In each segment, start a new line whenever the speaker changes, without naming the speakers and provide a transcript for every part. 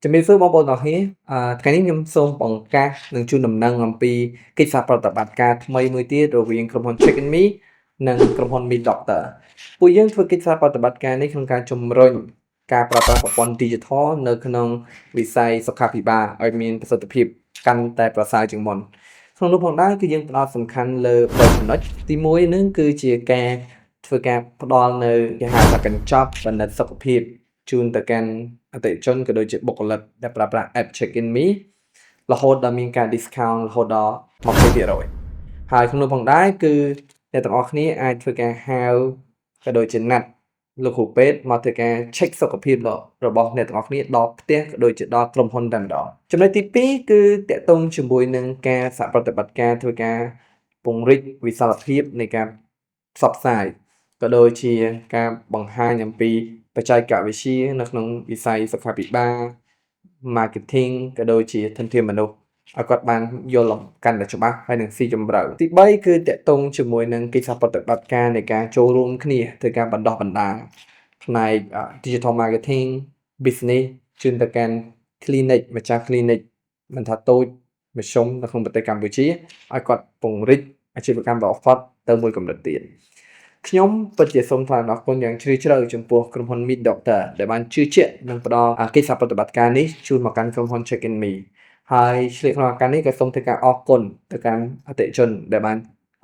ជំរាបសួរបងប្អូនទាំងអស់គ្នាថ្ងៃនេះខ្ញុំសូមបង្កាសនិងជូនដំណឹងអំពីកិច្ចសហប្រតិបត្តិការថ្មីមួយទៀតរវាងក្រុមហ៊ុន Check and Me និងក្រុមហ៊ុន Meet Doctor ពួកយើងធ្វើកិច្ចសហប្រតិបត្តិការនេះក្នុងការជំរុញការប្រើប្រាស់ប្រព័ន្ធ Digital នៅក្នុងវិស័យសុខាភិបាលឲ្យមានប្រសិទ្ធភាពកាន់តែប្រសើរជាងមុនក្នុងនោះផងដែរគឺយើងផ្ដោតសំខាន់លើ3ចំណុចទី1នឹងគឺជាការធ្វើការផ្ដល់នៅគេហៅថាកញ្ចប់បណ្ឌិតសុខភាពជូនទៅកាន់អតិថិជនក៏ដូចជាបុគ្គលិកដែលប្រើប្រាស់ App Check In Me រហូតដល់មានការ discount រហូតដល់20%ហើយក្នុងនោះផងដែរគឺអ្នកទាំងអស់គ្នាអាចធ្វើការហៅក៏ដូចជាណាត់លោកគ្រូពេទ្យមកធ្វើការ check សុខភាពរបស់អ្នកទាំងអស់គ្នាដល់ផ្ទះក៏ដូចជាដល់ក្រុមហ៊ុនតែម្ដងចំណុចទី2គឺតាក់ទងជាមួយនឹងការសហប្រតិបត្តិការធ្វើការពង្រីកវិសាលភាពនៃការផ្សព្វផ្សាយក៏ដូចជាការបង្ហាញអំពីបច្ចេកវិទ្យានៅក្នុងវិស័យសុខាភិបាល marketing ក៏ដូចជាធនធានមនុស្សឲ្យគាត់បានយល់កាន់តែច្បាស់ហើយនឹងស៊ីជម្រៅទី3គឺតាក់ទងជាមួយនឹងកិច្ចសហប្រតិបត្តិការនៃការចូលរួមគ្នាធ្វើការបណ្ដុះបណ្ដាលផ្នែក digital marketing business ជូនទៅកាន់ clinic ម្ចាស់ clinic មិនថាតូចមធ្យមនៅក្នុងប្រទេសកម្ពុជាឲ្យគាត់ពង្រីកអាជីវកម្មរបស់គាត់ទៅមួយកម្រិតទៀតខ្ញុំពិតជាសូមថ្លែងអំណរគុណយ៉ាងជ្រាលជ្រៅចំពោះក្រុមហ៊ុន Meet Doctor ដែលបានជឿជាក់និងផ្ដល់កិច្ចសហប្រតិបត្តិការនេះជូនមកកាន់ក្រុមហ៊ុន Check In Me ហើយឆ្លៀតក្នុងឱកាសនេះក៏សូមធ្វើការអរគុណទៅកាន់អតិថិជនដែលបាន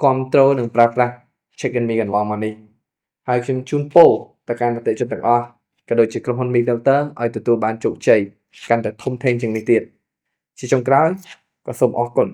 គាំទ្រនិងប្រើប្រាស់ Check In Me កន្លងមកនេះហើយខ្ញុំជូនពរទៅកាន់អតិថិជនទាំងអស់ក៏ដូចជាក្រុមហ៊ុន Meet Doctor ឲ្យទទួលបានជោគជ័យកាន់តែធំធេងជាងនេះទៀតជាចុងក្រោយក៏សូមអរគុណ